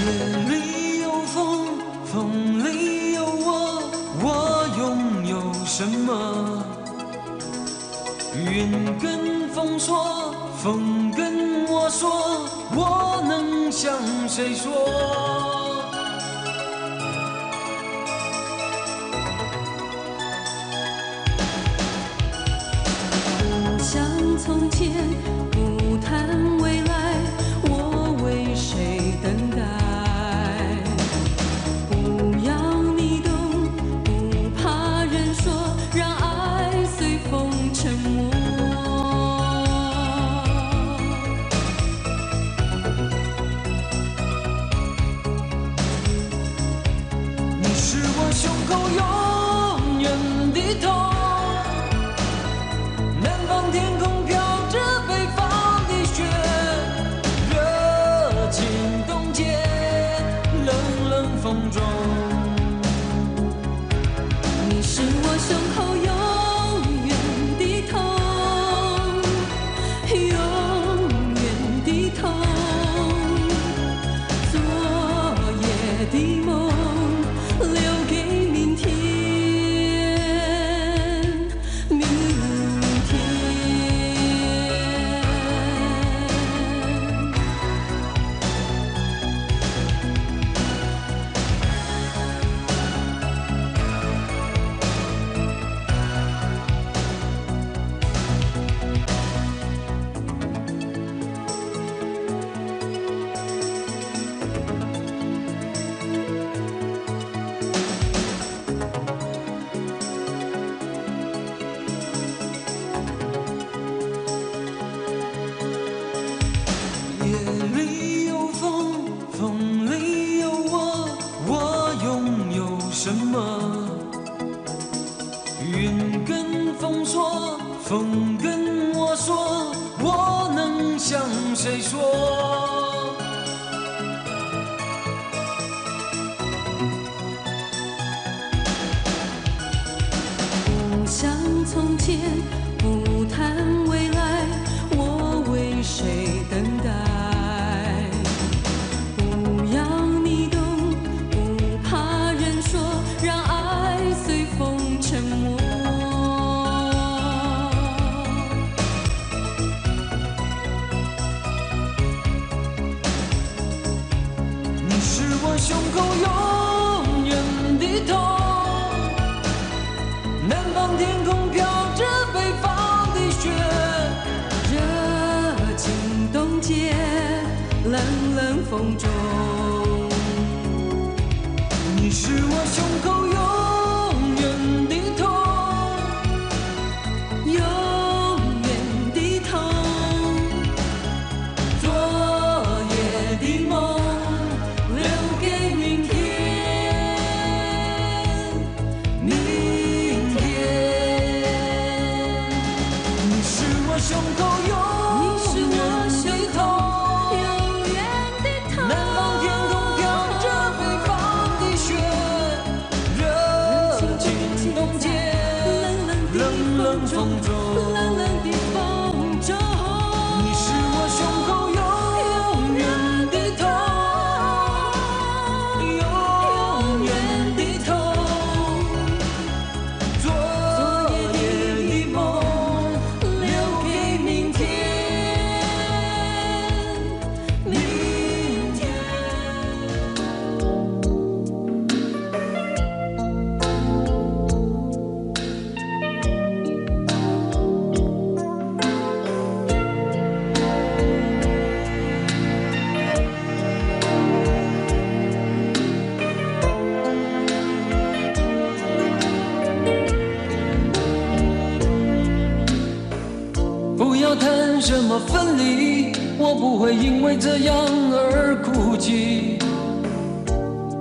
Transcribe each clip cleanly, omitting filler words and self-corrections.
夜里有风，风里有我，我拥有什么？云跟风说，风跟我说，我能向谁说？不想从前，不谈未来，我为谁等待？不要你懂，不怕人说，让爱随风沉没。你是我胸口永远的痛。南方天空飘着北方的雪，热情冻结冷冷风中。你是我胸口永远的痛，永远的痛。昨夜的梦，留给明天。明天。夜里有风，风里有我，我拥有什么？云跟风说，风跟我说，我能向谁说？不想从前，不谈未来，我为谁等待？不要你懂，不怕人说，让爱随风沉没。你是我胸口永远的痛。南方天空飘着北方的雪，热情冻结冷冷风中。你是我胸口永远的痛，永远的痛。昨夜的梦留给明天。明天，你是我胸口永远的痛，永远的痛。南方天空飘着北方的雪，热情冻结冷冷风中。冷冷的风中。你是我胸口永远的痛，永远的痛。昨夜的梦留给明天。明天。不要谈什么分离，我不会因为这样而哭泣。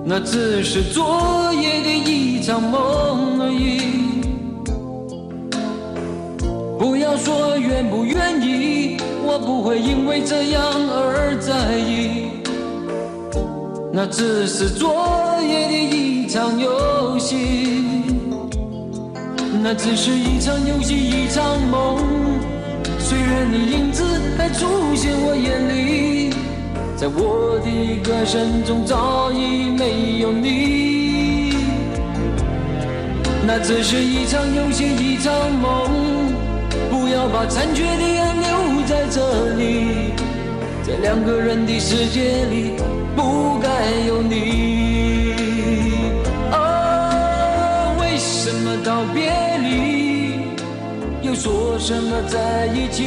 那只是昨夜的一场梦而已。不要说愿不愿意，我不会因为这样而在意。那只是昨夜的一场游戏，那只是一场游戏，一场梦。虽然你影子还出现我眼里，在我的歌声中早已没有你。那只是一场游戏，一场梦，不要把残缺的爱留在这里，在两个人的世界里不该有你。为什么道别离，又说什么在一起？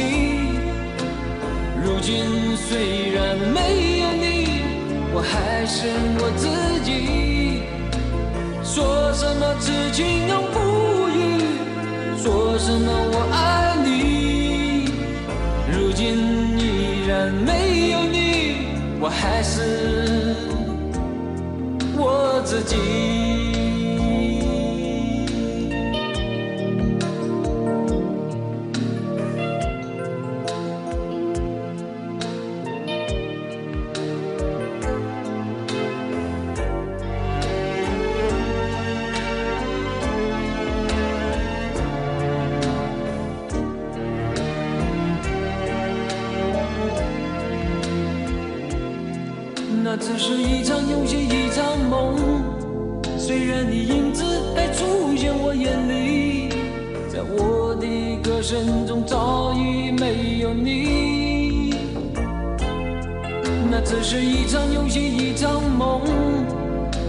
如今虽然没有你，我还是我自己。说什么痴情永不渝，说什么我爱你，如今依然没有你，我还是我自己。那只是一场游戏，一场梦，虽然你影子还出现我眼里，在我的歌声中早已没有你。那只是一场游戏，一场梦，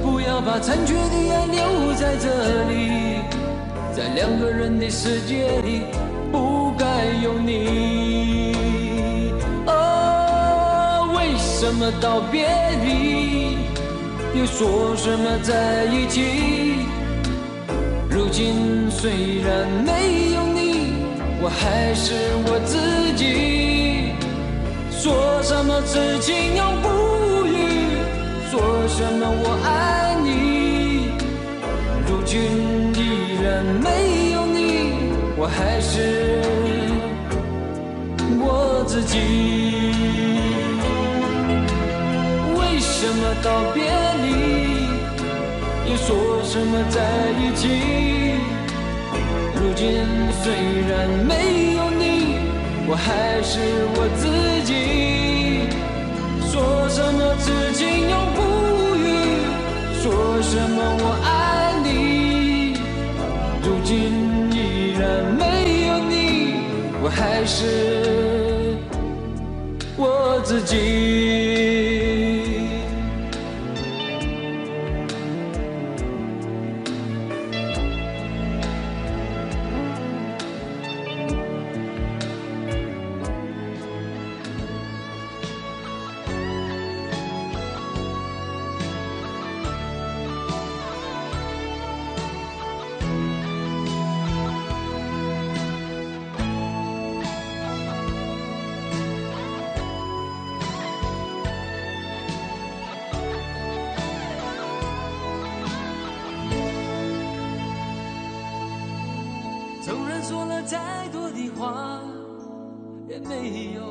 不要把残缺的爱留在这里，在两个人的世界里不该有你。为什么道别离，又说什么在一起？如今虽然没有你，我还是我自己。说什么痴情永不渝，说什么我爱你，如今依然没有你，我还是我自己。为什么道别离，又说什么在一起？如今虽然没有你，我还是我自己。说什么痴情永不渝，说什么我爱你，如今依然没有你，我还是我自己。纵然说了再多的话，也没有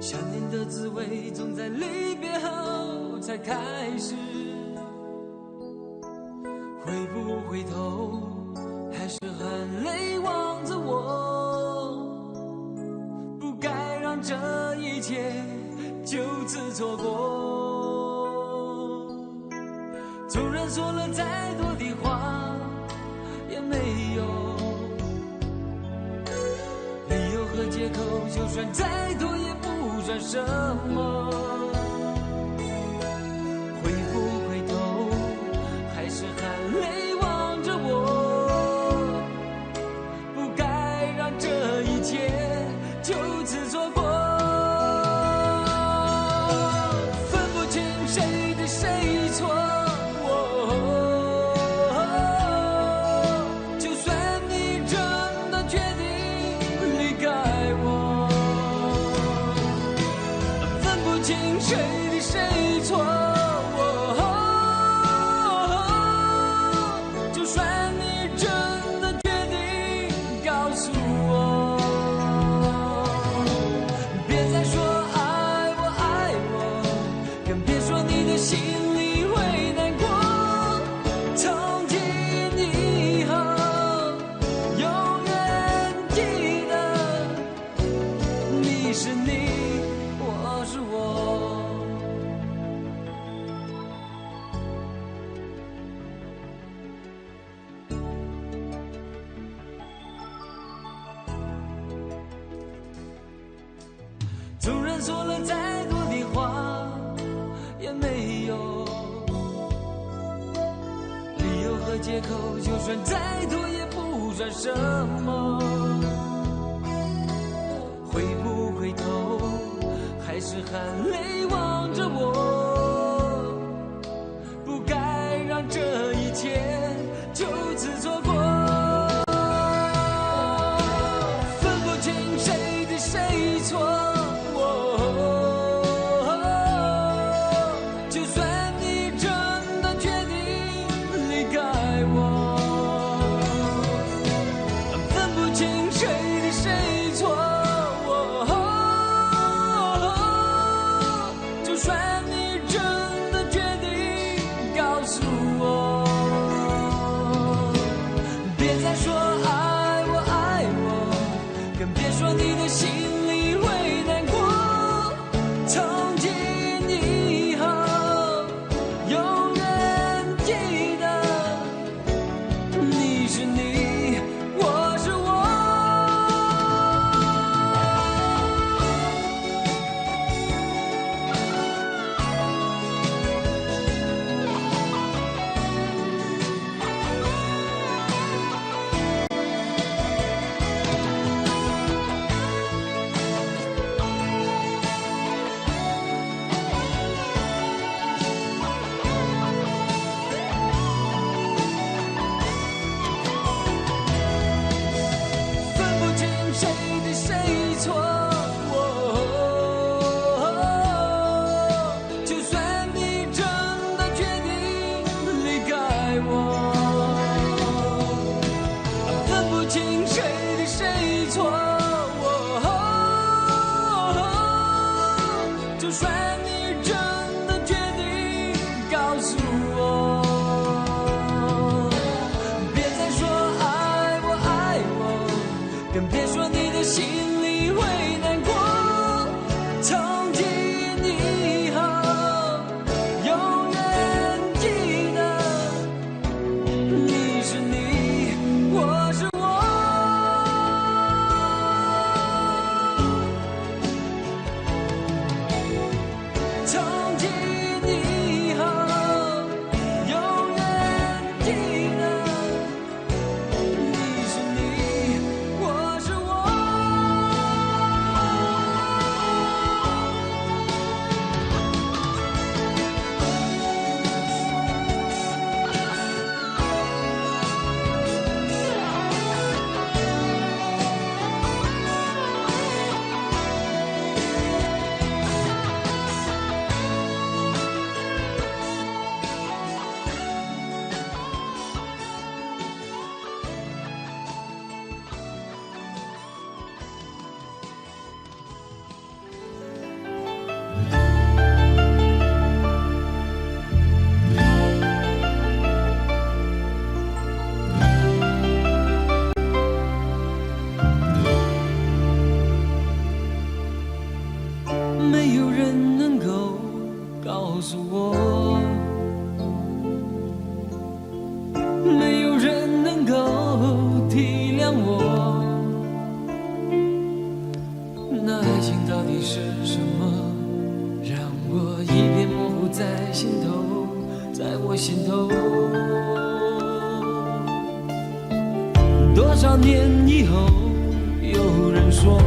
想念的滋味，总在离别后才开始。回不回头，还是含泪望着我，不该让这一切就此错过。纵然说了再多的话，也没有理由和借口，就算再多也不算什么。回不回头，还是含泪望着我，不该让这一切就此错过。分不清谁对谁错，纵然说了再多的话也没有理由和借口，就算再多也不算什么。回不回头，还是含泪望着我，不该让这一切就此错过。分不清谁对谁错，就算你真的决定离开我，分不清谁对谁错，就算你真的决定告诉我，别再说爱我爱我，更别说你的心里会难过。从今以后永远记得，你是你，我是我。分不清谁对谁错，就算你真的决定离开我，分不清谁对谁错，就算你真的决定告诉我，别再说爱我爱我，更别说你的心里会难过。从今以后永远记得，你是你，我是我。从今以后永远记得，你是你，我是我。没有人能够告诉我，没有人能够体谅我，那爱情到底是什么，让我一片模糊在心头，在我心头。多少年以后，有人说，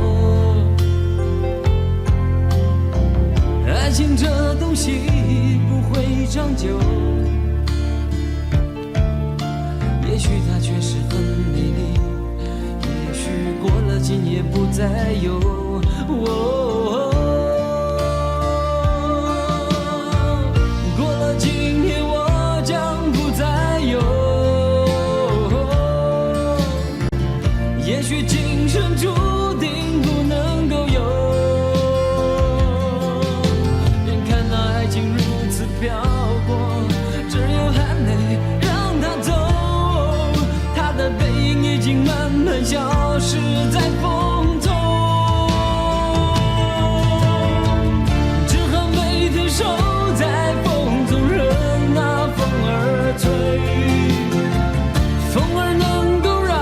爱情这东西不会长久，也许它确实很美丽，也许过了今夜不再有。过了今夜我将不再有，也许今生注定不能够有。飘过，只有含泪让它走，它的背影已经慢慢消失在风中，只好每天守在风中，任那风儿吹，风儿能够让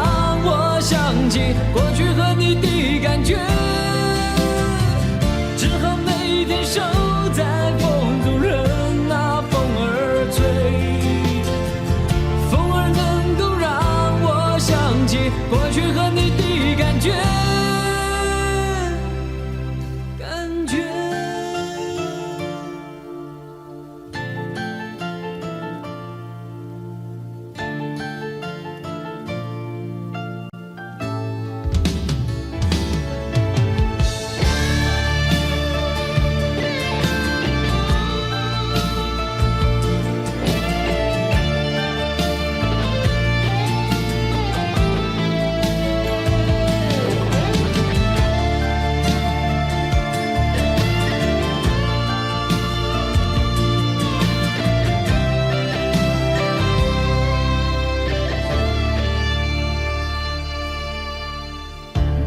我想起过去和你的感觉，只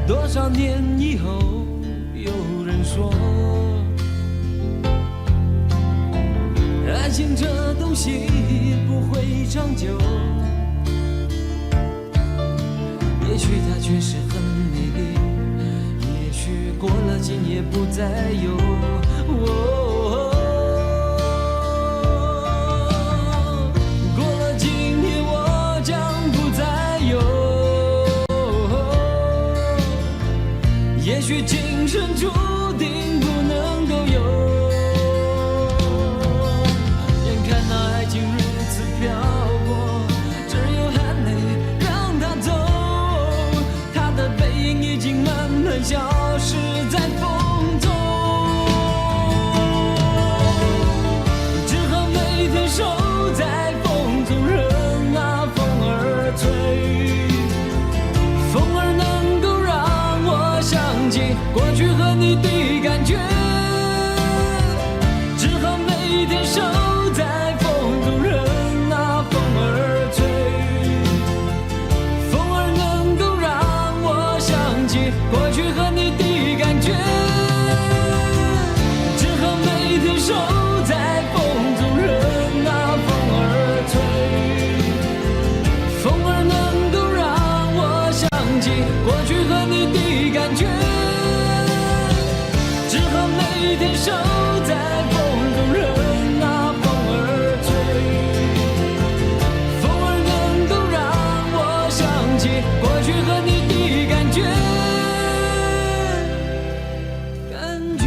多少年以后，有人说，爱情这东西不会长久。也许它确实很美丽，也许过了今夜不再有。过了今夜我将不再有。也许今生注定不能够有。眼看那爱情如此漂泊，只有含泪让它走。它的背影已经慢慢消失在风中，只好每天守在风中，任那风儿吹。风儿能够让我想起过去和你的感觉，只好每天守在风中，任那风儿吹。风儿能够让我想起过去和你的感觉，只好每天守在风中，任那风儿吹。风儿能够让我想起过去和你的感觉，只好每天守在风中，任那风儿吹。风儿能够让我想起过去和你的感觉，感觉。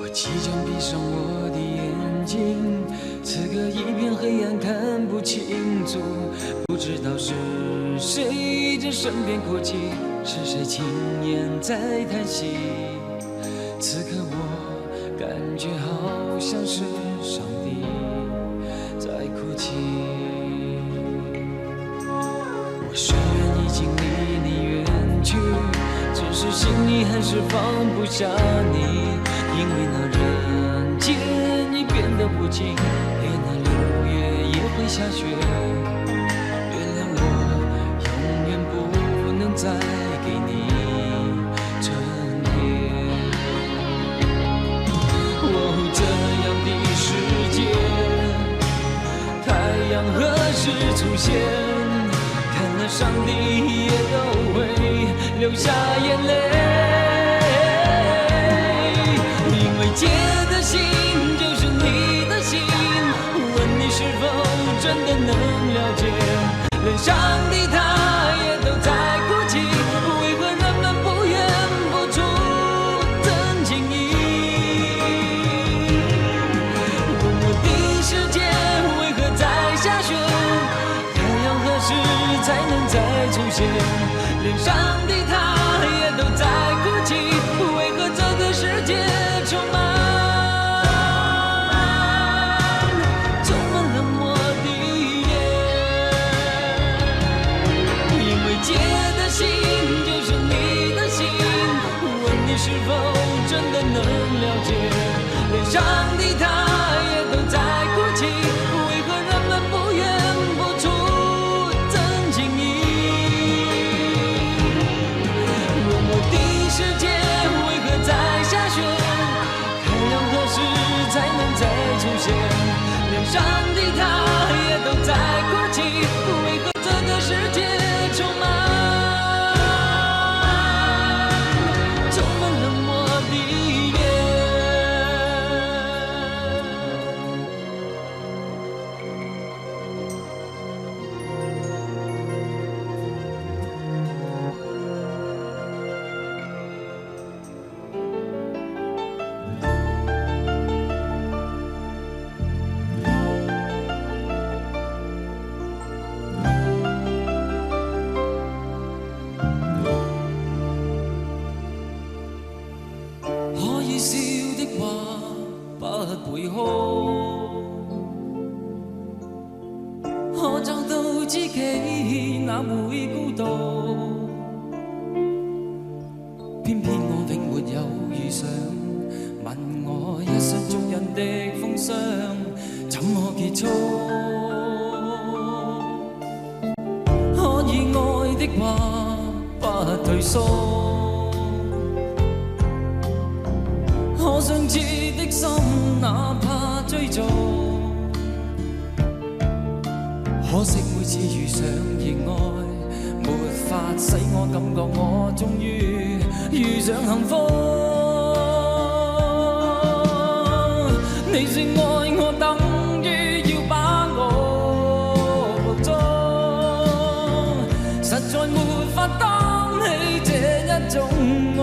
我即将闭上我的眼睛，此刻一片黑暗，看不清楚，不知道是谁在身边哭泣，是谁轻言在叹息。此刻我感觉好像是上帝在哭泣。我虽然已经离你远去，只是心里还是放不下你，因为那人间已变得无情，连那6月也会下雪。原谅我永远不能再给你春天。哦，这样的世界，太阳何时出现？看了上帝也都会流下眼泪，因为借的心就是你的心，问你是否真的能了解，连上帝他也都在哭泣，为何人们不愿付出真情意？问我的世界为何在下雪？太阳何时才能再出现？连上帝他也都在哭泣，为何这个世界充满冷漠的夜？因为借的心就是你的心，问你是否真的能了解？连上帝他也都在哭泣，为何人们不愿付出真情意？问我的世界为何在下雪？太阳何时才能再出现？连上帝他也都在哭泣，为何这个世界充满冷漠的夜？背后，可找到知己那會孤獨。偏偏我並沒有遇上，問我一雙足印的風霜，怎麼結束？可以愛的話不退縮，可相知的心哪怕追逐。可惜每次遇上意外，沒法使我感覺我終於遇上幸福。你說愛我等於要把我捕捉，實在沒法擔起這一種愛。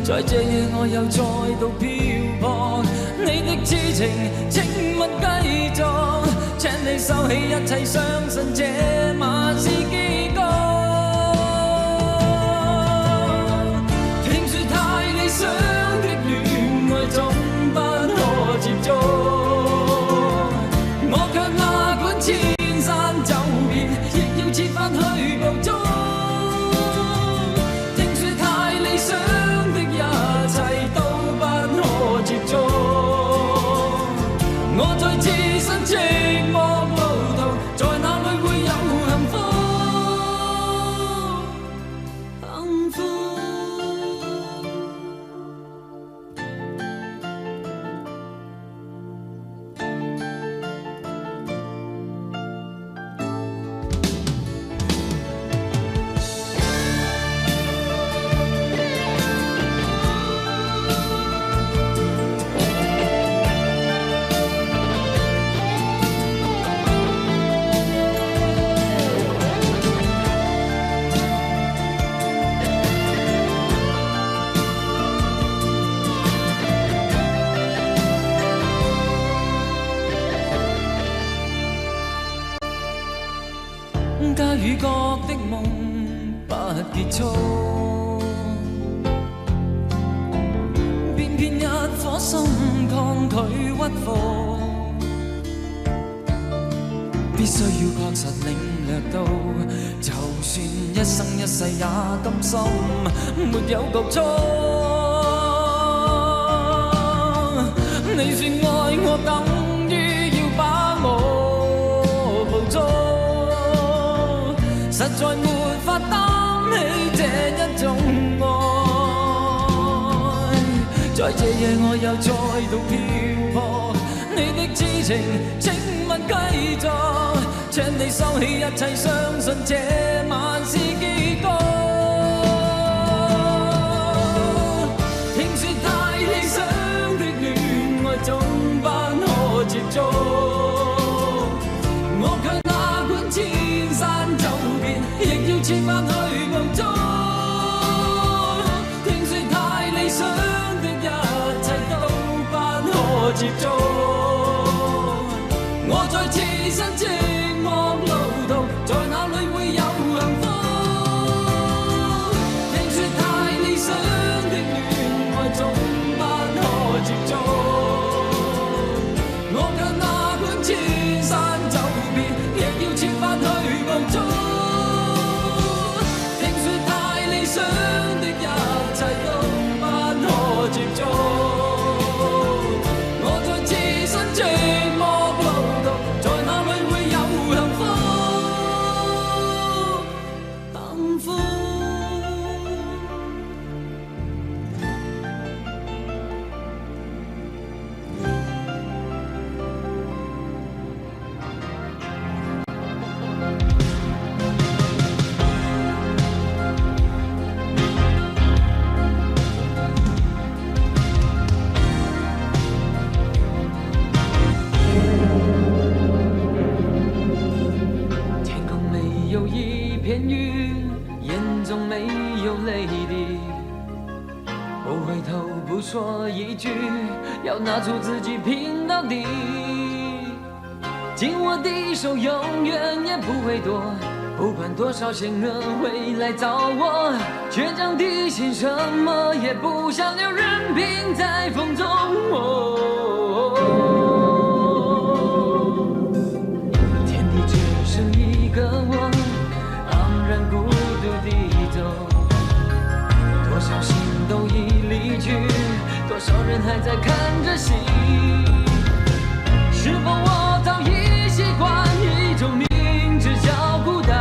在這夜我又再度漂泊，你的痴情請勿繼續，請你收起一切，相信這晚是結局。聽說太理想的戀愛總不可接觸，我卻哪管千山走遍，亦要設法去捕捉。聽說太理想的一切都不可接觸，我在自身寂寞路途，在哪裏會有幸福？幸福。家與國的夢不結束，偏偏一顆心抗拒屈服，必須要確實領略到，就算一生一世也甘心沒有局促。你說愛我等於要把我捕捉，實在沒法擔起這一種愛。在這夜我又再度漂泊，你的痴情請勿繼續，請你收起一切，相信這晚是結局。聽說太理想的戀愛總不可接觸，我卻哪管千山走遍，亦要設法去捕捉。聽說太理想的一切都不可接觸，我在自身寂寞路途，在哪裏會有幸福？聽說太理想的戀愛總不可接觸，我卻哪管千山走遍，亦要設法去捕捉。聽說太理想的一切都不可接觸，我在自身寂寞路途，在哪裏會有幸福？幸福。天空沒有一片雲，眼中沒有淚滴，不回頭不說一句，要拿出自己拼到底。緊握的手永遠也不會躲，不管多少仙人会来找我，倔强的心什么也不想留，任凭在风中。天地只剩一个我，昂然孤独地走。多少心都已离去，多少人还在看着戏。是否我早已习惯一种明知叫孤单？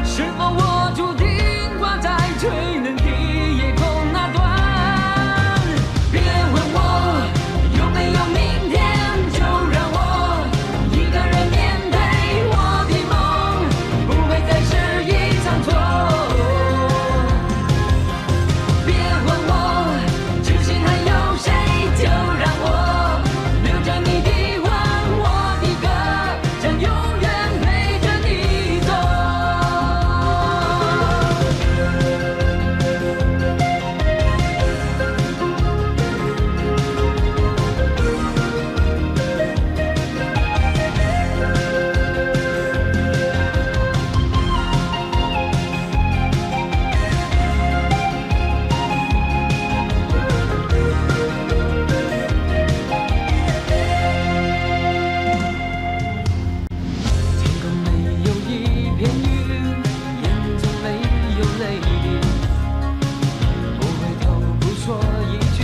是否我注定挂在吹冷的夜空那端？别问我有没有明天，就让我一个人面对我的梦，不会再是一场错。别问我知心还有谁，就让我留着你的吻，我的歌将永远陪着你走。天空没有一片云，眼中没有泪滴，不回头不说一句，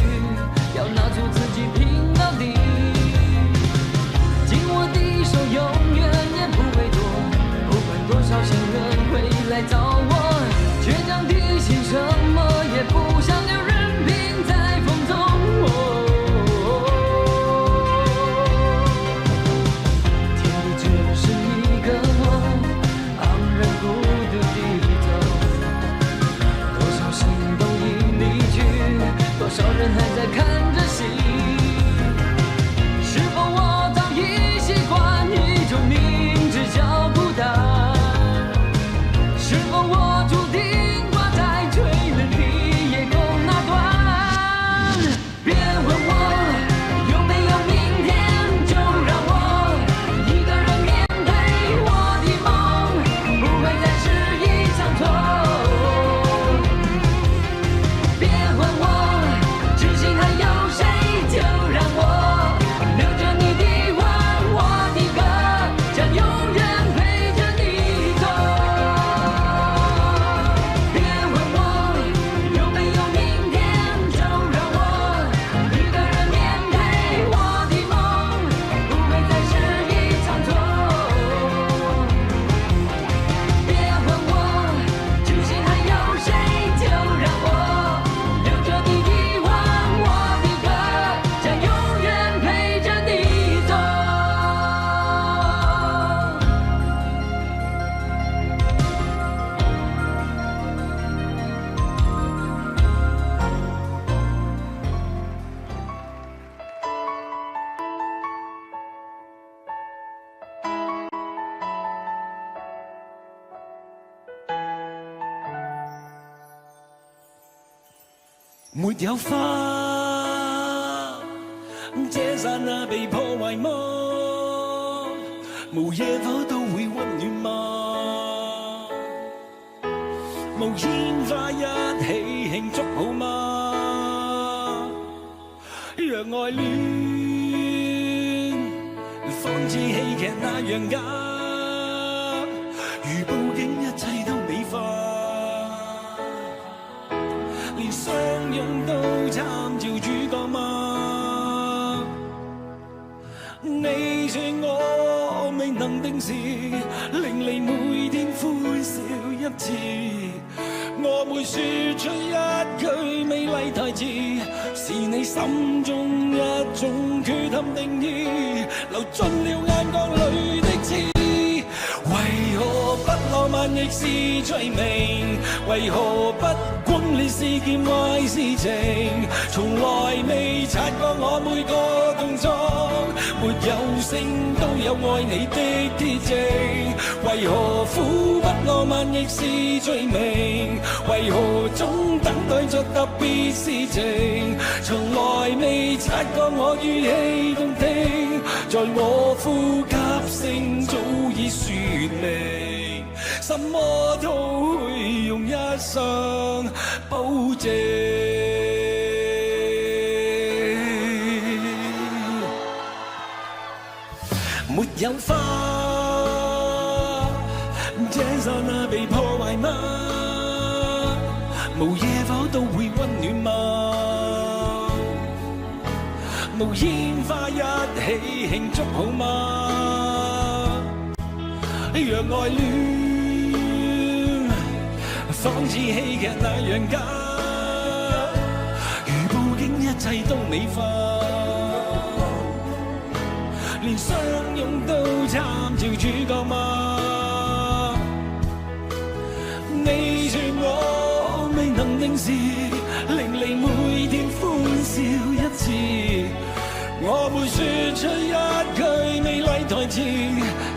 要拿出自己拼到底。紧握的手永远也不会躲，不管多少行人会来找我，倔强的心什么也不想留，任凭在风中。天地只剩一个我，昂然孤独地走。多少心都已离去，多少人还在看着戏。是否我早已习惯一种明知叫孤单？是否我注定挂在吹冷的夜空那端？别问我有没有明天，就让我一个人面对我的梦，不会再是一场错。别问我知心还有谁，就让我留着你的吻，我的歌将永远陪着你走。别问我有没有明天，就让我一个人面对我的梦，不会再是一场错。别问我知心还有谁，就让我留着你的吻，我的歌将永远陪着你走。沒有花，這剎那被破壞麼？無野火都會溫暖嗎？無煙花一起慶祝好嗎？讓愛戀仿似戲劇那樣假，如佈景一切都美化。連相擁都參照主角嗎？你說我未能定時，令你每天歡笑一次。我會說出一句美麗台詞，是你心中一種缺陷定義，流進了眼角裏的刺。為何不浪漫亦是罪名？為何不轟烈是件壞事情？從來未察覺我每個動作，沒有聲都有愛你的鐵證。為何苦不浪漫亦是罪名？為何總等待着特別事情？從來未察覺我語氣動聽，在我呼吸聲早已説明。什麼都會用一生保證。沒有花，這剎那被破壞嗎？無野火都會溫暖嗎？無煙花一起慶祝好嗎？讓愛戀仿似戲劇那樣假，如布景一切都美化，連相擁都參照主角嗎？你說我未能定時，令你每天歡笑一次。我沒說出一句美麗台詞，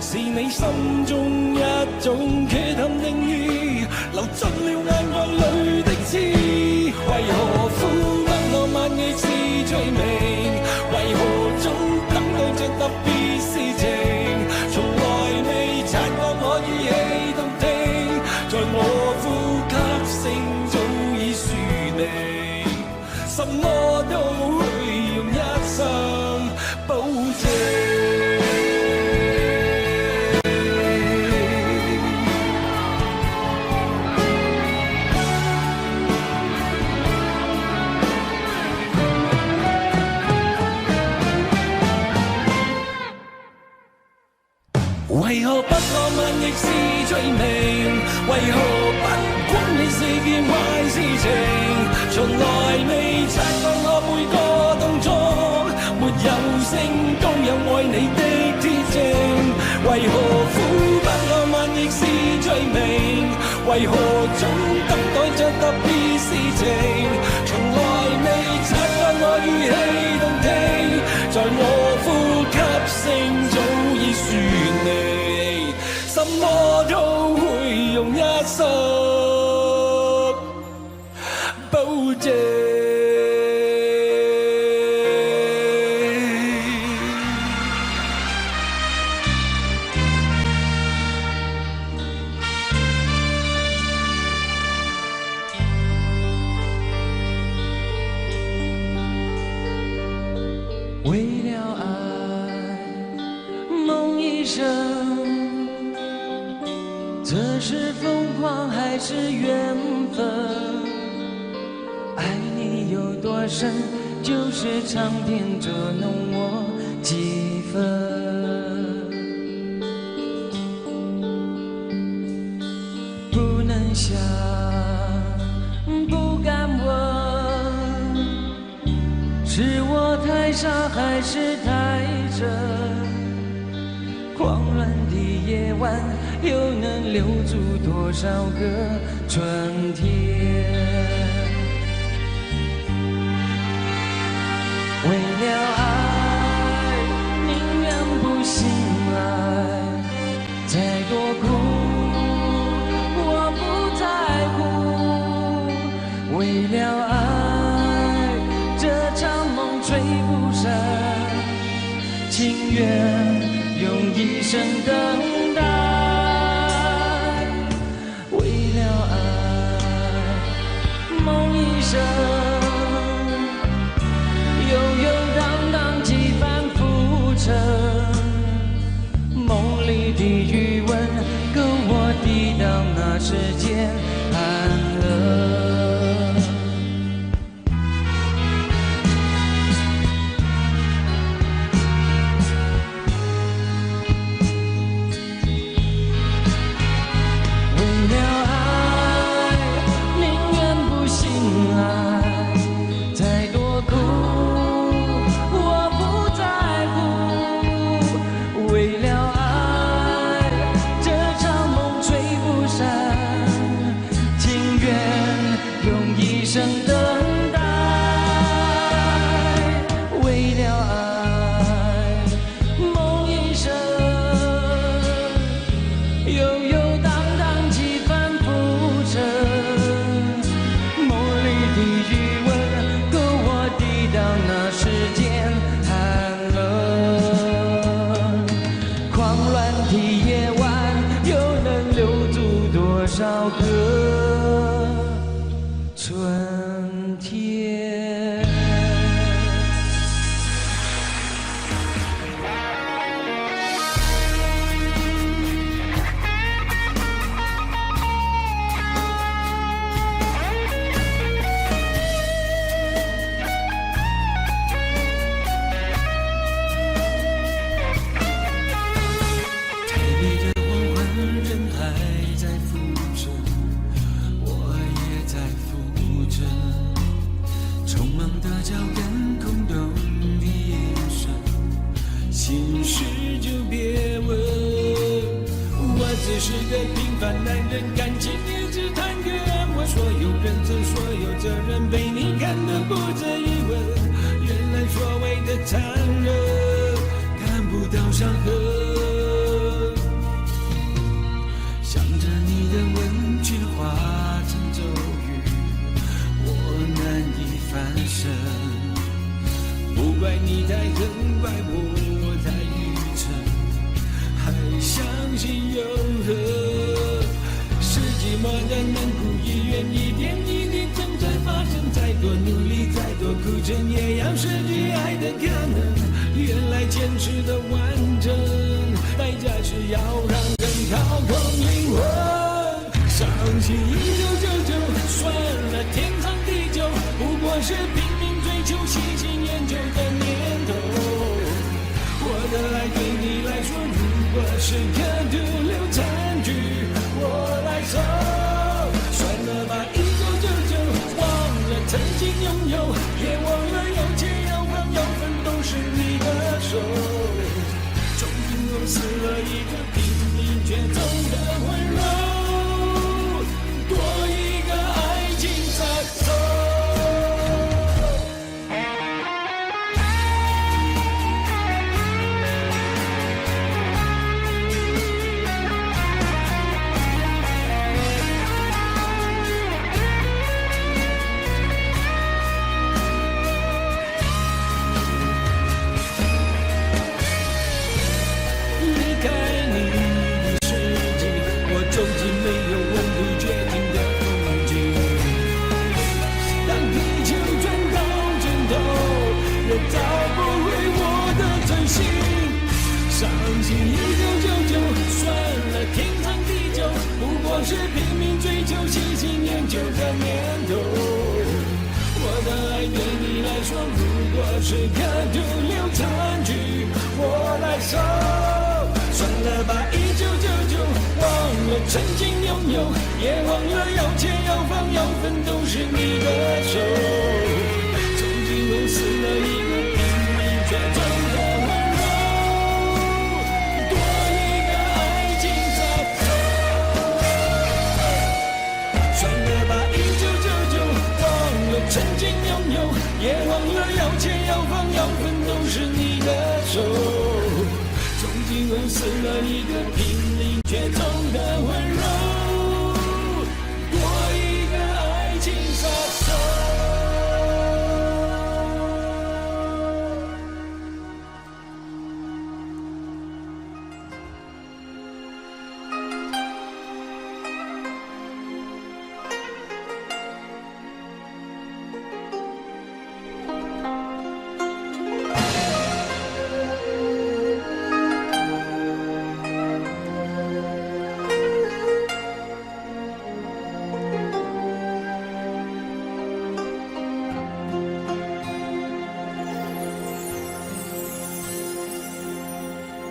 是你心中一種缺陷定義，流進了眼角裏的刺。為何呼不浪漫亦是罪名？為何總等待着特別事情？從來未察覺我語氣動聽，在我呼吸聲早已說明，什麼都會用一生保證。為何不浪漫亦是罪名？為何不管你是件壞事情？從來未察覺我每個動作沒有聲都有愛你的天性。為何苦不浪漫亦是罪名？為何總等待着特別事情？從來未察覺我語氣動聽，在我呼吸聲早已說明，什麼都會用一生保證。为了爱，梦一生，这是疯狂还是缘分？爱你有多深，就是苍天捉弄我几分。不能想，不敢问，是我太傻还是太真？狂乱的夜晚，又能留住多少个春天？为了爱，宁愿不醒来，再多苦我不在乎。为了爱，这场梦吹不散，情愿用一生等待。为了爱，梦一生，悠悠荡荡几番浮沉，梦里的余温够我抵挡那世间寒冷。狂乱的夜晚，又能留住少个春天。只是个平凡男人，感情一直谈个安稳。所有认真，所有责任被你看得不值一问。原来所谓的残忍，看不到伤痕。想着你的吻却化成咒语，我难以翻身。不怪你太狠，怪我太愚蠢，还相信永恒。世纪末的冷酷医院，一点一滴正在发生。再多努力，再多苦撑，也要失去爱的可能。原来坚持的完整，代价是要让人掏空灵魂。伤心1999，算了天长地久，不过是拼命追求、细心研究的念头。我的爱对你来说，如果是个毒瘤残局，我来收。算了吧，1999，忘了曾经拥有，也忘了有钱有房有份都是你的手。终于我死了一个拼命却走的温柔，多一个爱情杀手。伤心1999，算了天长地久，不过是拼命追求、细心研究的念头。我的爱对你来说，如果是个毒瘤残局，我来收。算了吧，1999，忘了曾经拥有，也忘了有钱有房有份都是你的手。从今我死了一个拼命却走的温柔，多一个爱情杀手。算了吧，1999，忘了曾经拥有，也忘了有钱有房有份都是你的手。从今我死了一个拼命却走的温柔，多一个爱情杀手。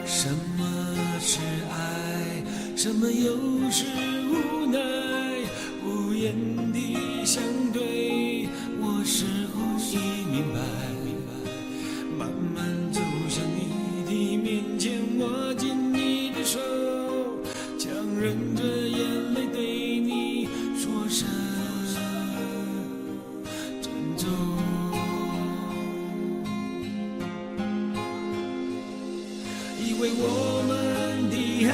什么是爱？什么又是无奈？无言的相对，我似乎已明白。慢慢走向你的面前，握紧你的手，强忍着眼泪对你说声珍重。以为我们的爱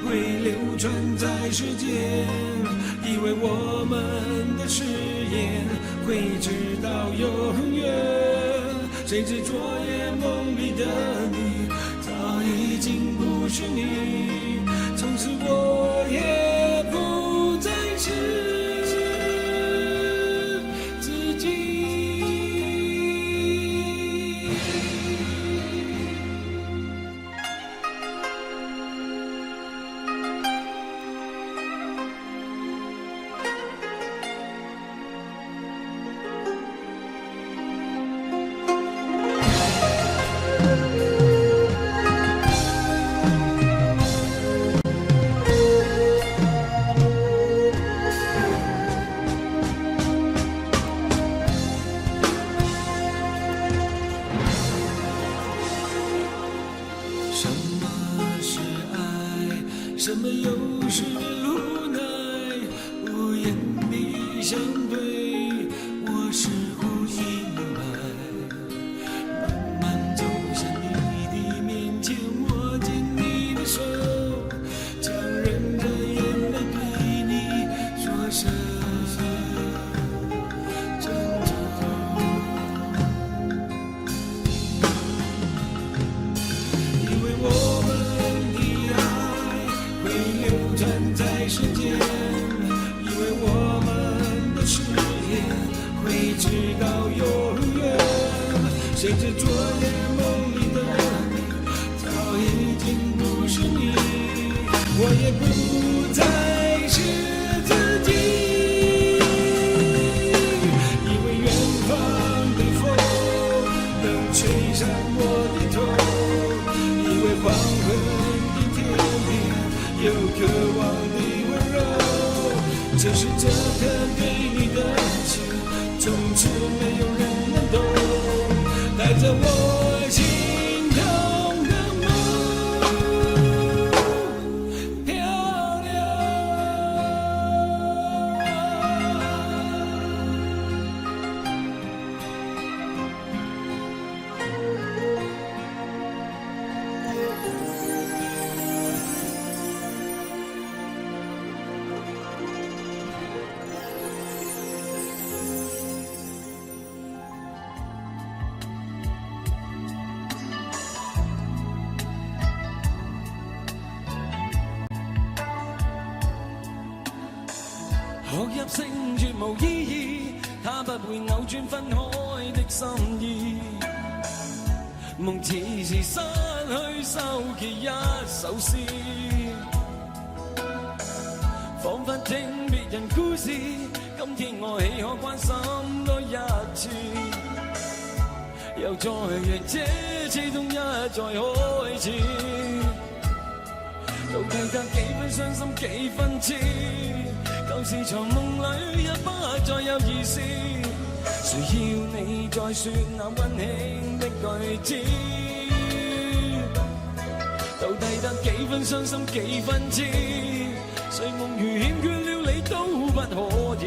会流传在世间，以为我们的誓言会直到永远，谁知昨夜梦里的你早已经不是你，从此我也不么又是无奈，无言地相对，我似乎明白，慢慢走向你的面前，握紧你的手，强忍着眼泪对你说声珍重。因为我们的爱会流传在世间，因为我们的誓言会直到永远。谁知昨夜梦里的你早已经不是你，我也不再是自己。因为远方的风能吹上我的头，因为黄昏的天边有渴望的温柔，这是这颗对你的情，从此没有人能懂，带着我心中的梦漂流。學入性絕無意義，它不會扭轉分開的心意。夢似是失去收結一首詩，彷彿聽別人故事，今天我豈可關心多一次？又再讓這次痛一再開始，到底得幾分傷心幾分痴？舊時藏夢裏也不再有意思，誰要你再說那溫馨的句子？到底得幾分傷心幾分痴？睡夢如欠缺了你都不可以，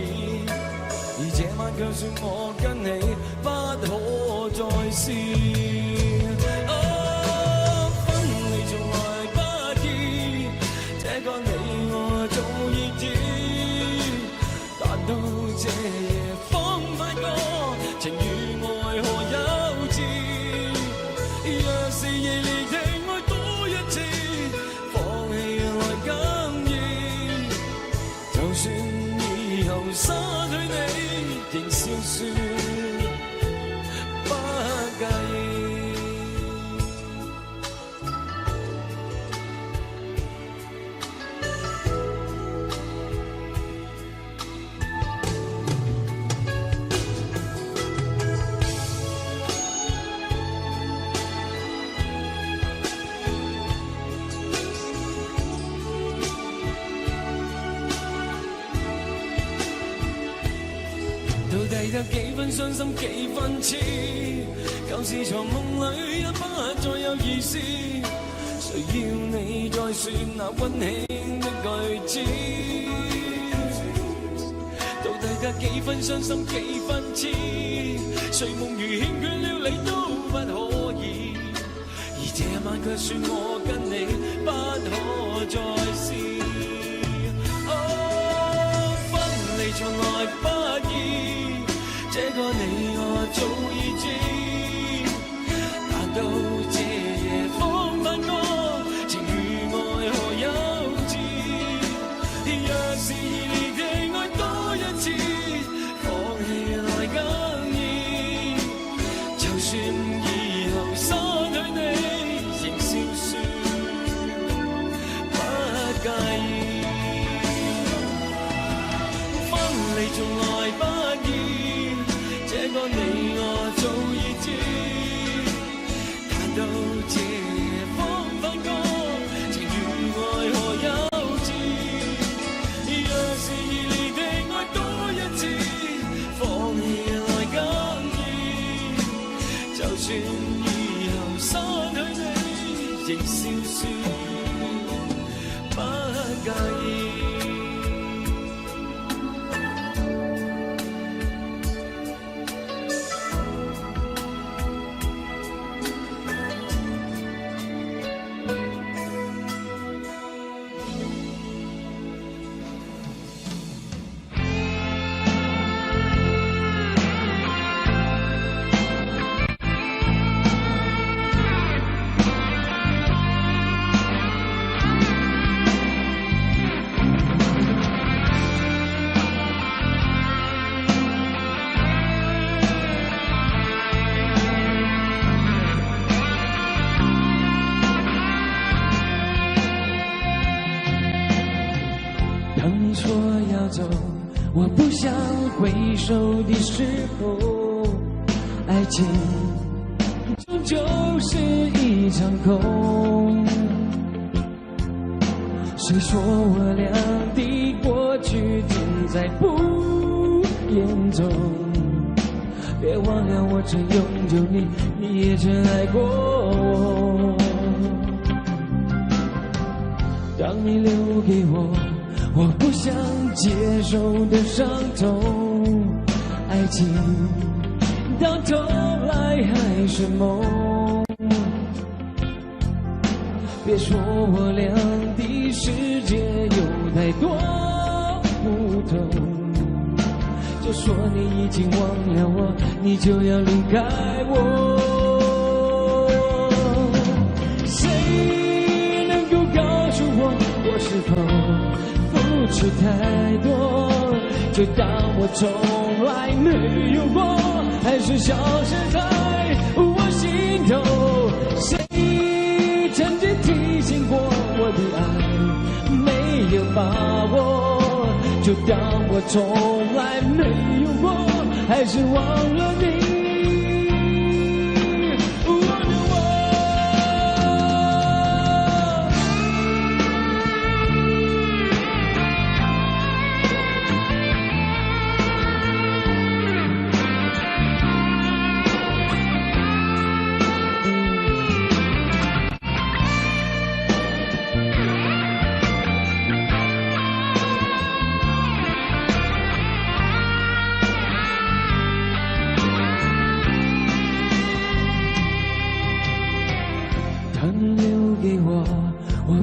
而這晚卻說我跟你不可再試。分離從來不易，這個你我早已知。到這夜方發覺情與愛何幼稚，若是夜離地愛多一次，放棄來更易。就算以後失去你，仍笑說不介意。得幾分傷心幾分痴，舊時藏夢裏也不再有意思，誰要你再說那溫馨的句子？到底得幾分傷心幾分痴？睡夢如欠缺了你都不可以，而這晚卻說我跟你不可再試。分離從來不易，這個你我早已知，但到這夜方發覺情與愛何幼稚。若是異地愛多一次，放棄來更易。就算以後失去你，仍笑說不介意。分離從來不易，這個你我早已知，但到這夜方發覺情與愛何幼稚。若是異地愛多一次，放棄來更易。就算以後失去你，仍笑說不介意。当你说要走，我不想回首的时候，爱情终究是一场空。谁说我俩的过去尽在不言中？别忘了我曾拥有你，你也曾爱过我。当你留给我不想接受的伤痛，爱情到头来还是梦。别说我俩的世界有太多不同，就说你已经忘了我，你就要离开我。谁能够告诉我，我是否付出太多，就当我从来没有过，还是消失在我心头？谁曾经提醒过我的爱没有把握，就当我从来没有过，还是忘了你。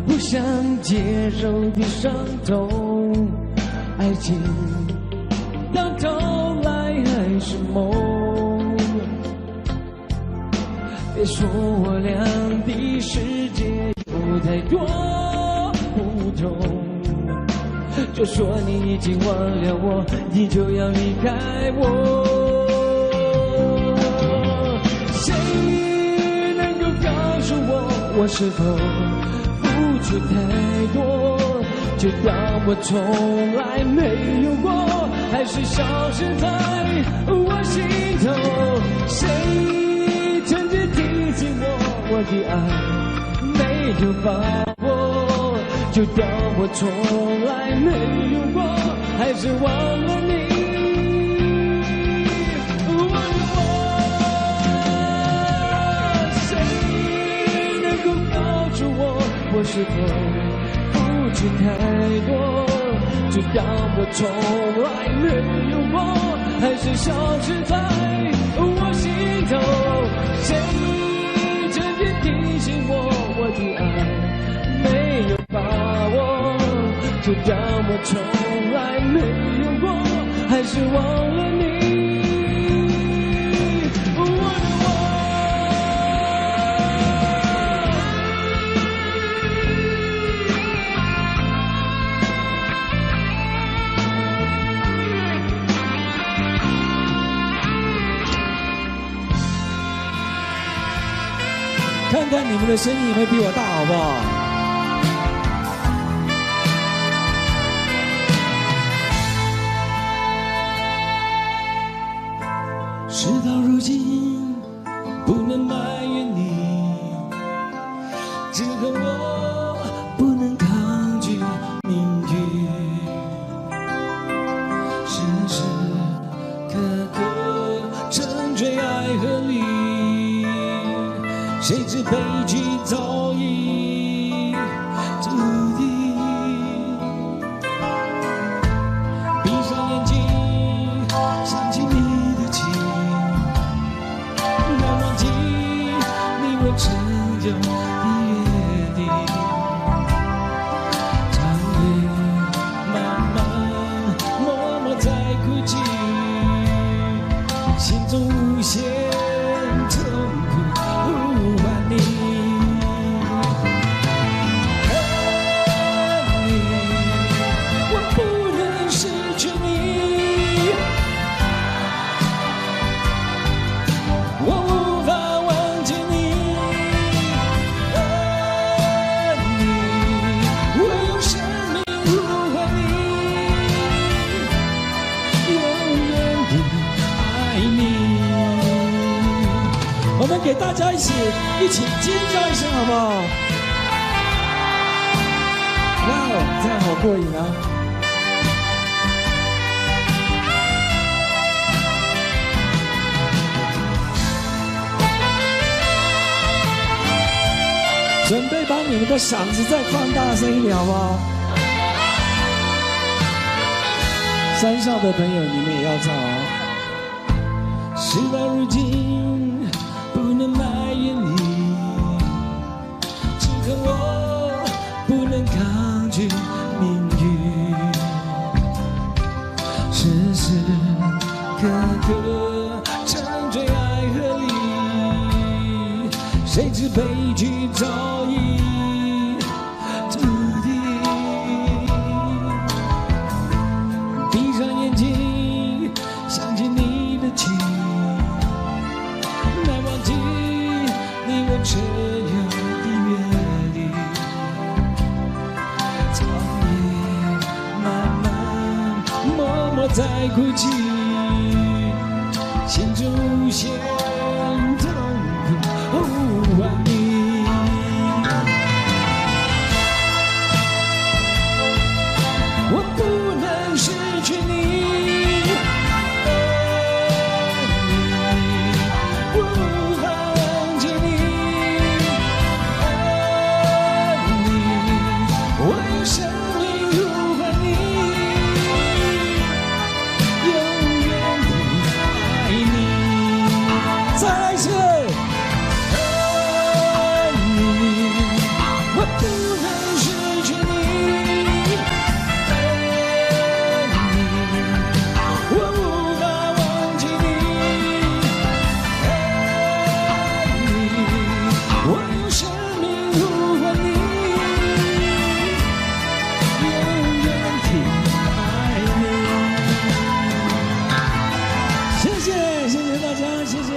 不想接受的伤痛，爱情到头来还是梦。别说我俩的世界有太多不同，就说你已经忘了我，你就要离开我。谁能够告诉我，我是否付出太多，就当我从来没有过，还是消失在我心头？谁曾经提醒我的爱没有把握，就当我从来没有过，还是忘了你。我是否付出太多，就当我从来没有过，还是消失在我心头？谁曾经提醒我的爱没有把握，就当我从来没有过，还是忘了你。看看你们的声音有没有比我大，好不好？事到如今，不能埋怨你，只恨我不能抗拒命运。时时刻刻沉醉爱河里，谁知悲剧早已给大家一起尖叫一声，好不好？哇哦，这样好过瘾啊！准备把你们的嗓子再放大声一点，好不好？山上的朋友，你们也要唱啊！事到如今，不能埋怨你，只恨我不能抗拒命运，时时刻刻沉醉爱河里，谁知悲剧早已注定。闭上眼睛，想起你的情，难忘记你我曾有的约定。长夜漫漫，默默在哭泣，心中无限痛苦呼唤你。我不能失去你，我无法忘记你，我用生命呼唤你，永远的爱你。再来一次。爱你，我不能失去你，爱你，我无法忘记你，爱你，我用生命呼唤你，永远的爱你。谢谢，谢谢大家，谢谢。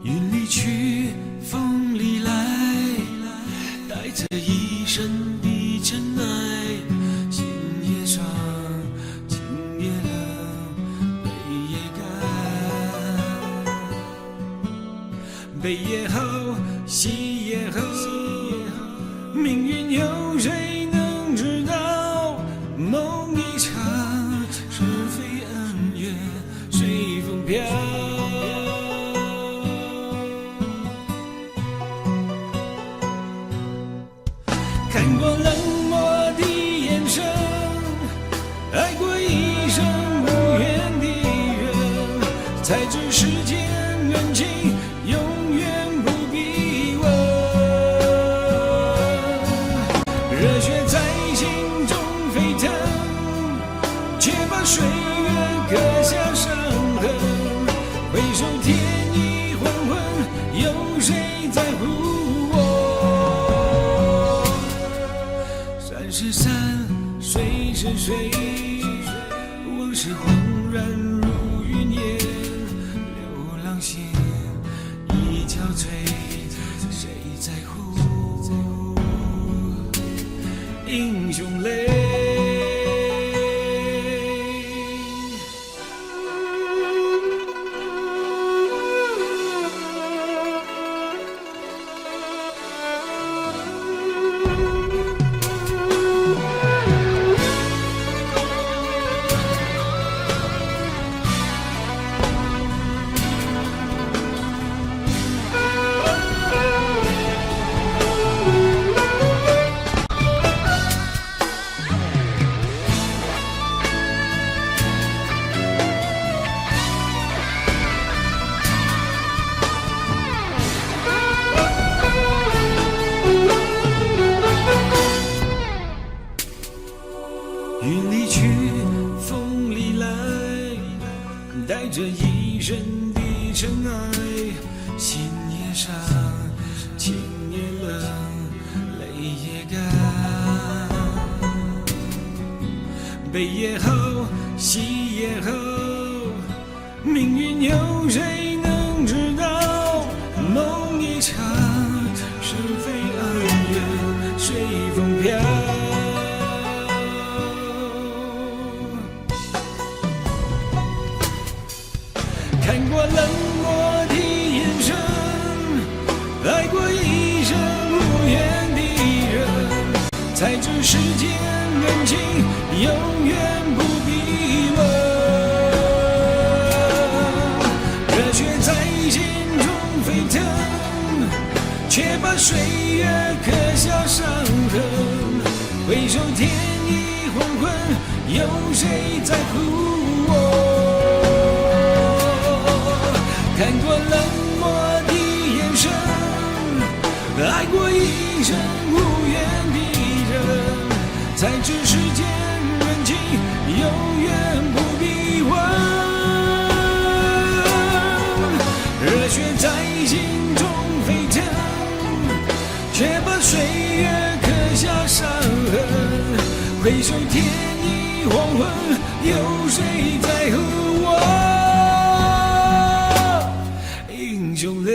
云里去，风里来，带着一身的尘埃。心也爽，情也冷，泪也干。悲也好，喜也好，命运有谁能知道？梦一场，是非恩怨随风飘。看过冷漠的眼神，爱过一生无缘的人，才知世间人情永远不必问。热血在心中沸腾，却把岁月刻下伤痕。回首天已黄昏，有谁在乎？是山，水是水，往事恍然如云烟。流浪线已憔悴，谁在乎？英雄泪。云里去，风里来，带着一身的尘埃，心也伤，情也冷，泪也干。悲也好，喜也好，命运有谁能知道？梦一场，是非恩怨随风飘。看过冷漠的眼神，爱过一生无缘的人，才知世间人情永远不必问。热血在心中沸腾，却把岁月刻下伤痕。回首天已黄昏，有谁在乎我？看过冷漠的眼神，爱过一生无缘的人，才知世间人情永远不必问。热血在心中沸腾，却把岁月刻下伤痕。回首天已黄昏，有谁在乎我？英雄泪。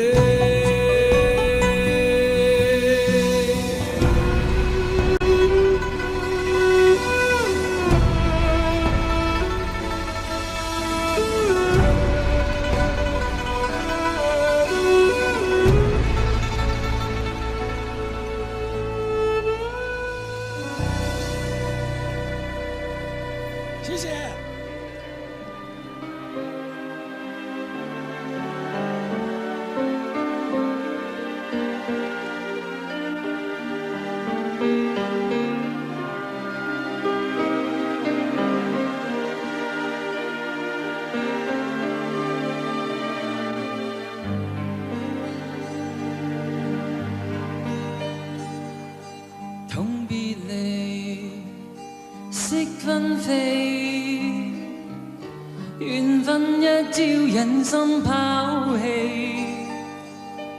谢谢。痛別離，識分飛，緣分一朝忍心拋棄。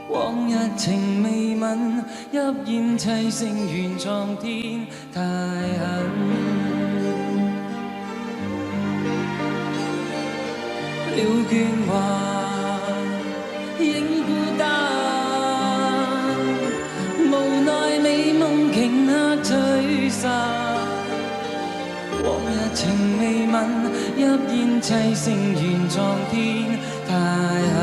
往日情未泯，泣煙砌成原創天，太狠。了倦話，影孤單，無奈美夢頃刻吹散。往日情未泯，泣煙砌成原創天，太狠。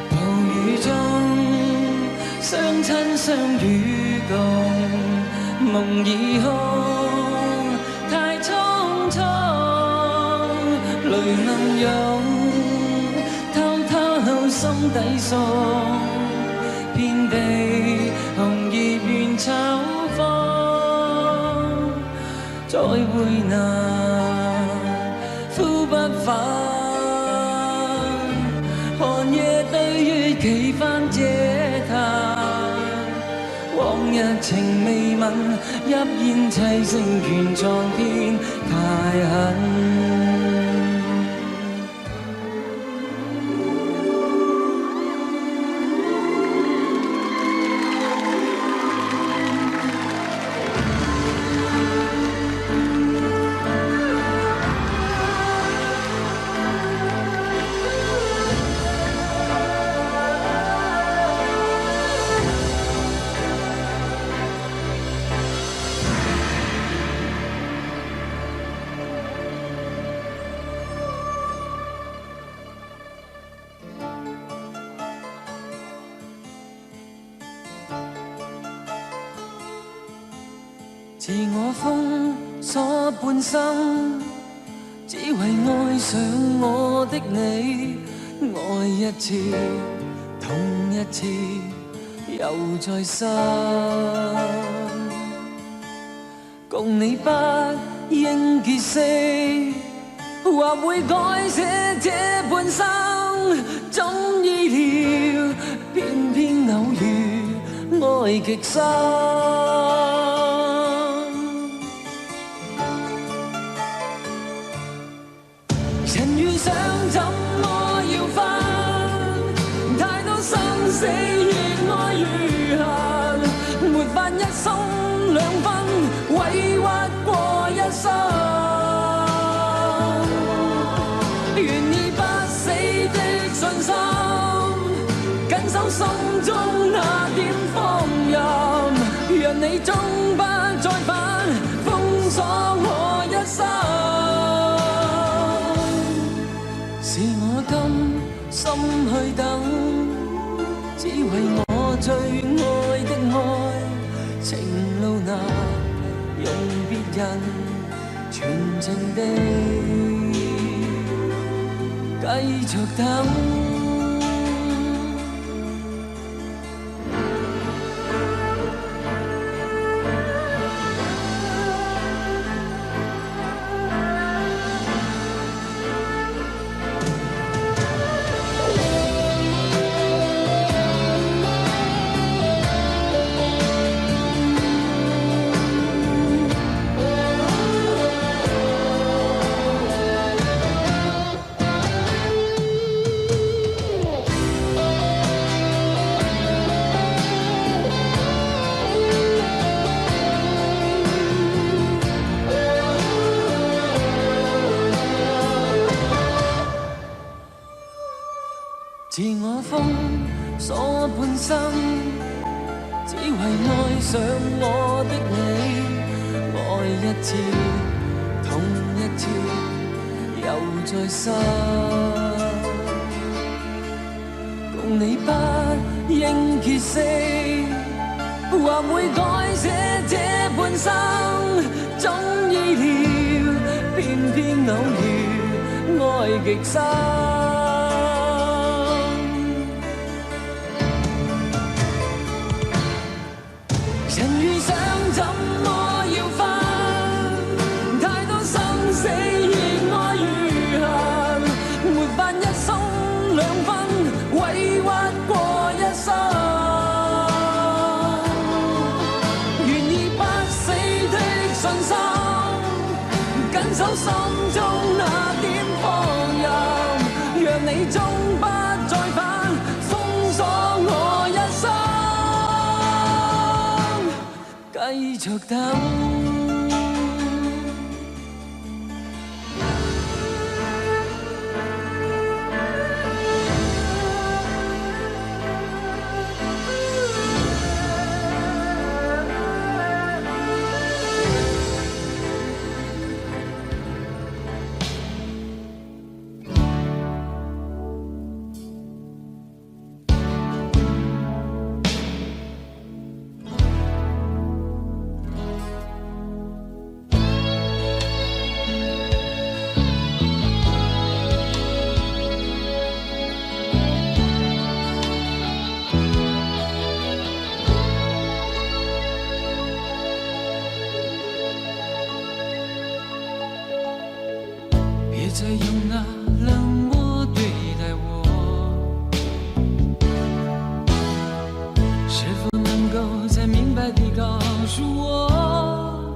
暴雨中，相親相與共，夢已空，太匆匆，淚能湧，偷偷心底送，遍地紅葉緣秋風，再會難，呼不返，寒夜對月期翻嗟嘆。往日情未泯，泣煙砌成原創天，太狠。自我封鎖半生，只為愛上我的你，愛一次，痛一次，又再生。共你不應結識，或會改寫這半生，總意料偏偏偶遇愛極深。分，委屈過一生。願以不死的信心，緊守心中那點放任，讓你終不再返，封鎖我一生。是我甘心去等，只為我最愛的愛，情路難用別人全情地繼續等。自我封鎖半生，只為愛上我的你，愛一次，痛一次，又再生。共你不應歇息，或會改寫這半生。總意料，偏偏偶遇，愛極深。守心中那點放任，讓你終不再返，封鎖我一生，繼續等。再用那冷漠对待我，是否能够再明白地告诉我，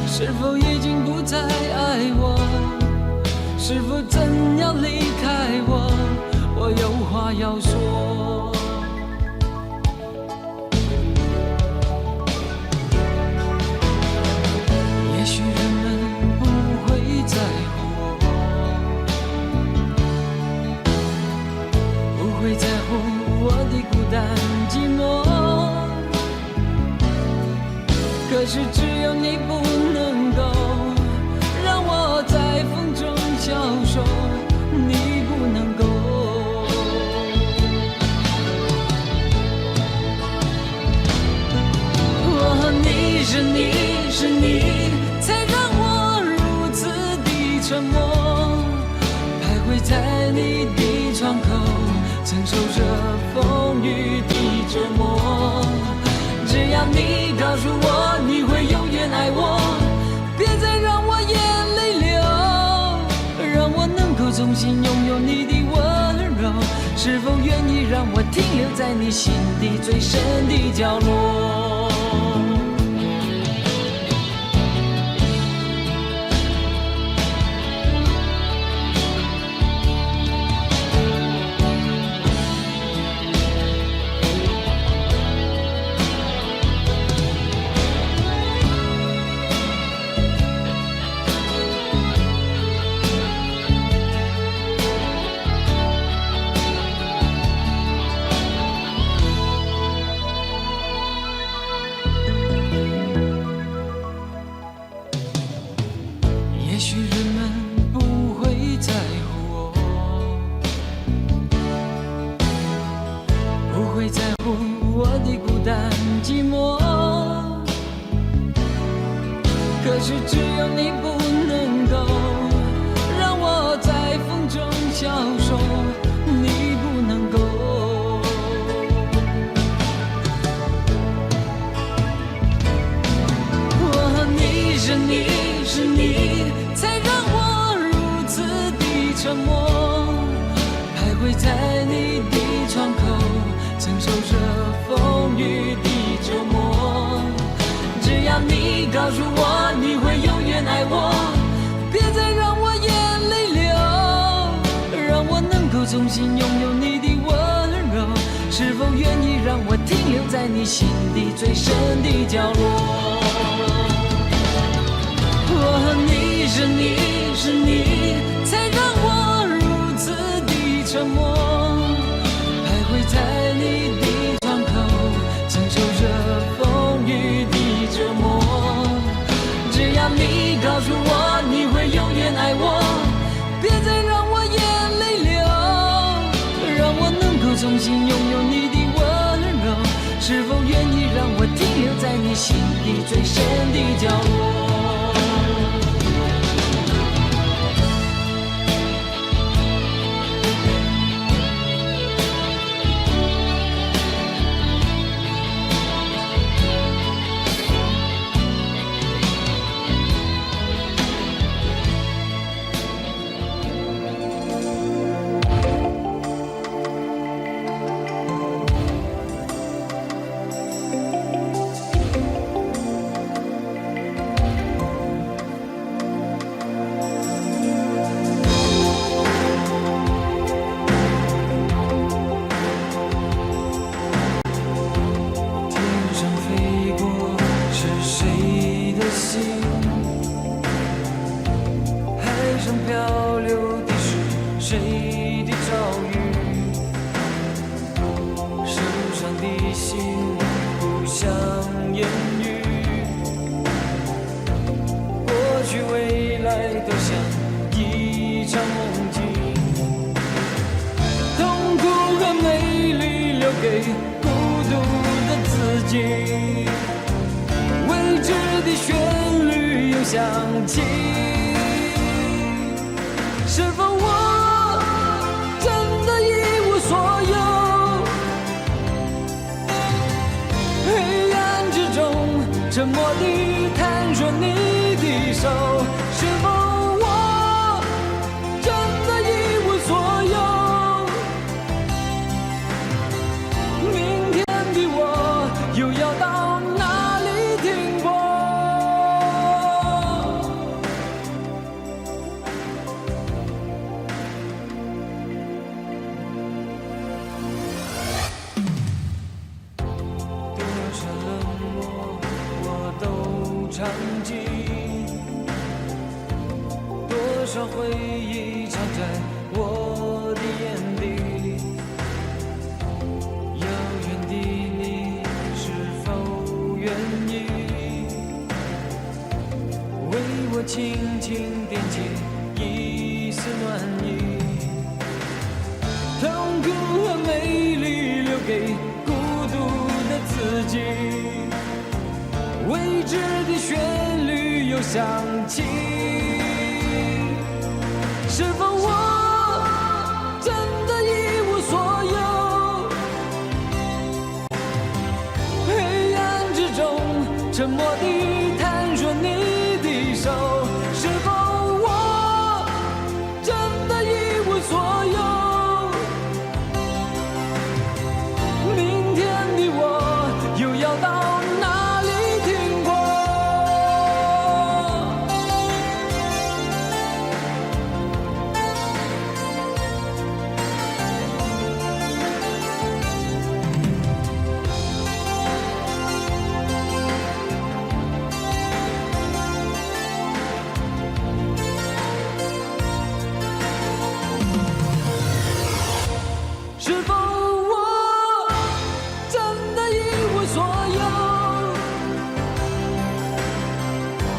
是否已经不再爱我，是否真要离开我，我有话要说。也许人们在乎我，不会在乎我的孤单寂寞，可是只有你不能够让我在风中消瘦，你不能够。哦，你是你是你，才让我如此沉默，徘徊在你的窗口，承受着风雨的折磨。只要你告诉我你会永远爱我，别再让我眼泪流，让我能够重新拥有你的温柔。是否愿意让我停留在你心底最深的角落？的孤单寂寞。可是只有你不能够让我在风中消瘦，你不能够。是你才让我如此的沉默，徘徊在你的窗口，承受着风雨的折磨。只要你告诉我你会永远爱我，别再让我眼泪流，让我能够重新拥有你的温柔。是否愿意让我停留在你心底最深的角落？是你才让我如此的沉默，徘徊在你的窗口，承受着风雨的折磨。只要你告诉我你会永远爱我，别再让我眼泪流，让我能够重新拥有你的温柔。是否愿意让我停留在你心底最深的角落？未知的旋律又响起，是否我真的一无所有？黑暗之中沉默地探索你的手，是否我真的一无所有？明天的我又要到哪里停泊？多少冷漠我都尝尽，多少回忆藏在我的眼底。遥远的你是否愿意为我轻轻点起一丝暖意？痛苦和美丽留给孤独的自己，未知的旋律又响起，是否我真的一无所有？黑暗之中沉默地探索你的手，是否我真的一无所有？明天的我又要到哪里停泊？是否我真的一无所有？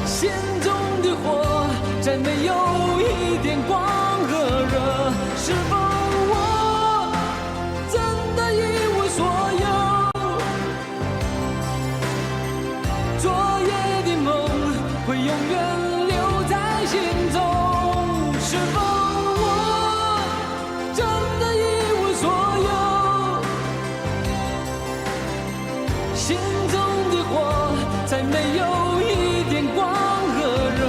心中的火再没有一点光和热，是否我真的一无所有？心中的火才没有一点光和热。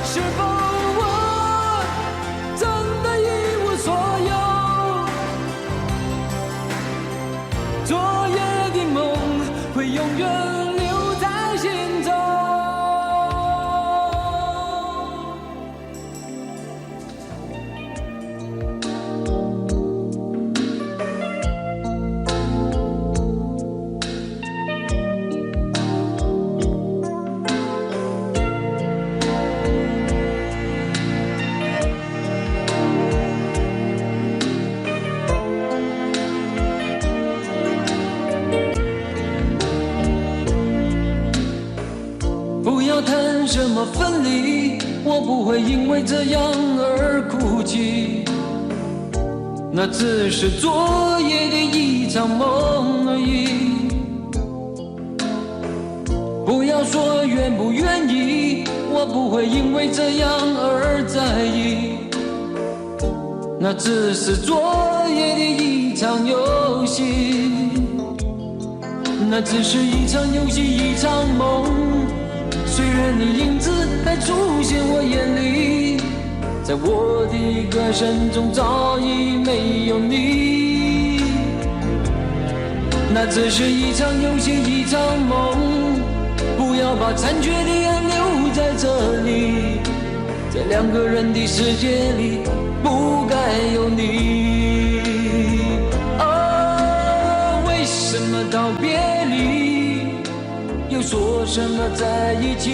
是否我真的一无所有？昨夜的梦会永远留在心中。不要谈什么分离，我不会因为这样而哭泣。那只是昨夜的一场梦而已。不要说愿不愿意，我不会因为这样而在意。那只是昨夜的一场游戏，那只是一场游戏，一场梦。虽然你影子还出现我眼里，在我的歌声中早已没有你。那只是一场游戏，一场梦，不要把残缺的爱留在这里，在两个人的世界里不该有你。哦，为什么道别离又说什么在一起？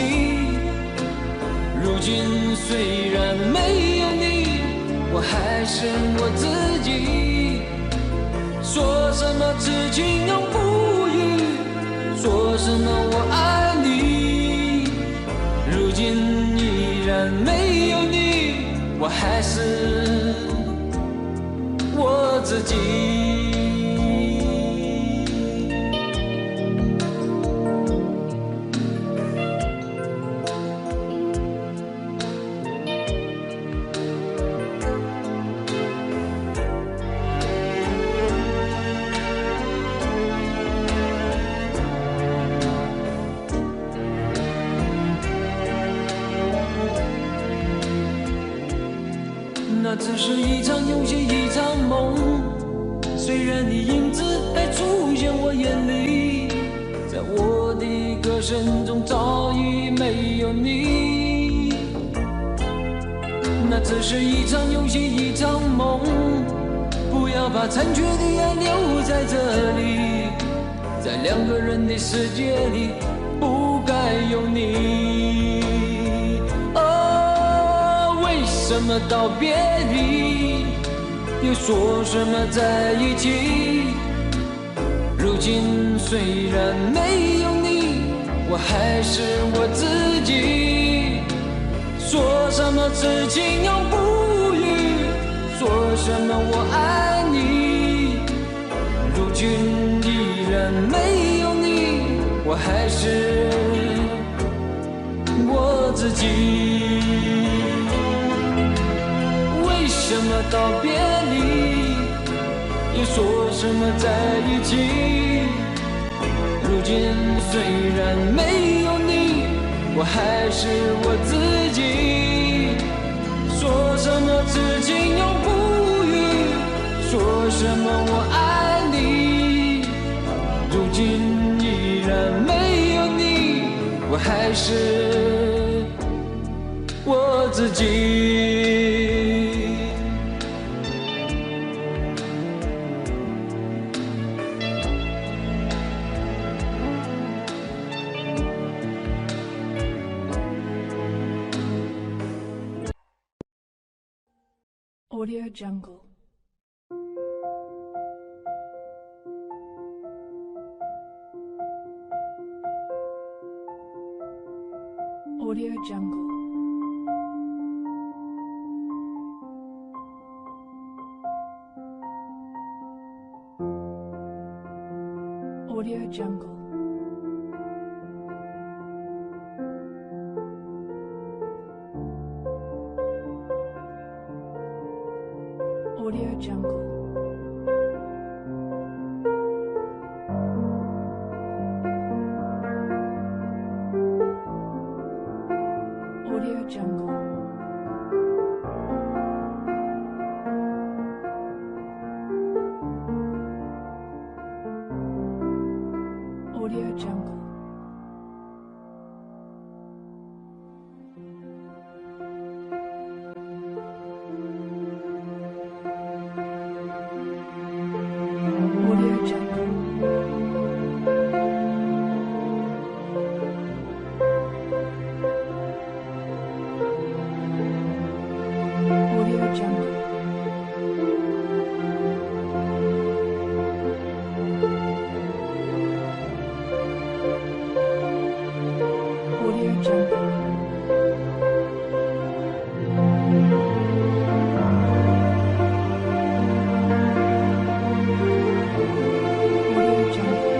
如今虽然没有你，我还是我自己。说什么痴情永不渝，说什么我爱你。如今依然没有你，我还是我自己。那只是一场游戏，一场梦。虽然你影子还出现我眼里，在我的歌声中早已没有你。那只是一场游戏，一场梦。不要把残缺的爱留在这里，在两个人的世界里不该有你。为什么道别离，又说什么在一起？如今虽然没有你，我还是我自己。说什么痴情永不渝，说什么我爱你。如今依然没有你，我还是我自己。为什么道别离，又说什么在一起？如今虽然没有你，我还是我自己。说什么痴情永不渝，说什么我爱你。如今依然没有你，我还是我自己。Audio Jungle. Audio Jungle. Audio Jungle. Audio Jungle. Audio Jungle. Audio Jungle. Audio Jungle. Audio Jungle. Audio Jungle.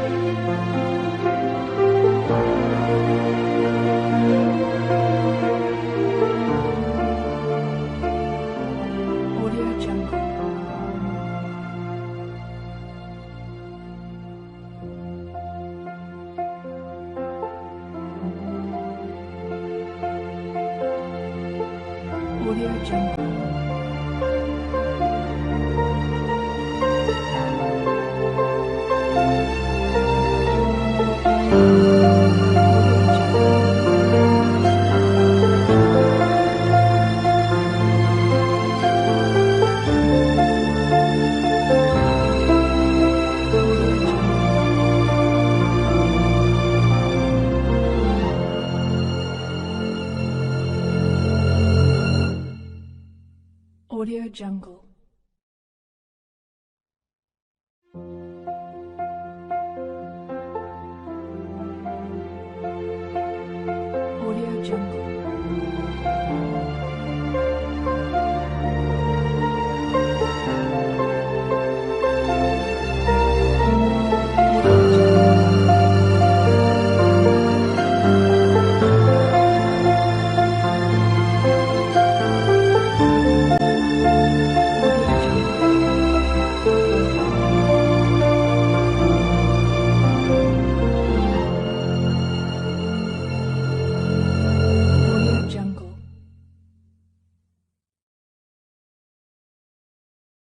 Audio Jungle. Audio Jungle. Audio Jungle. Audio Jungle.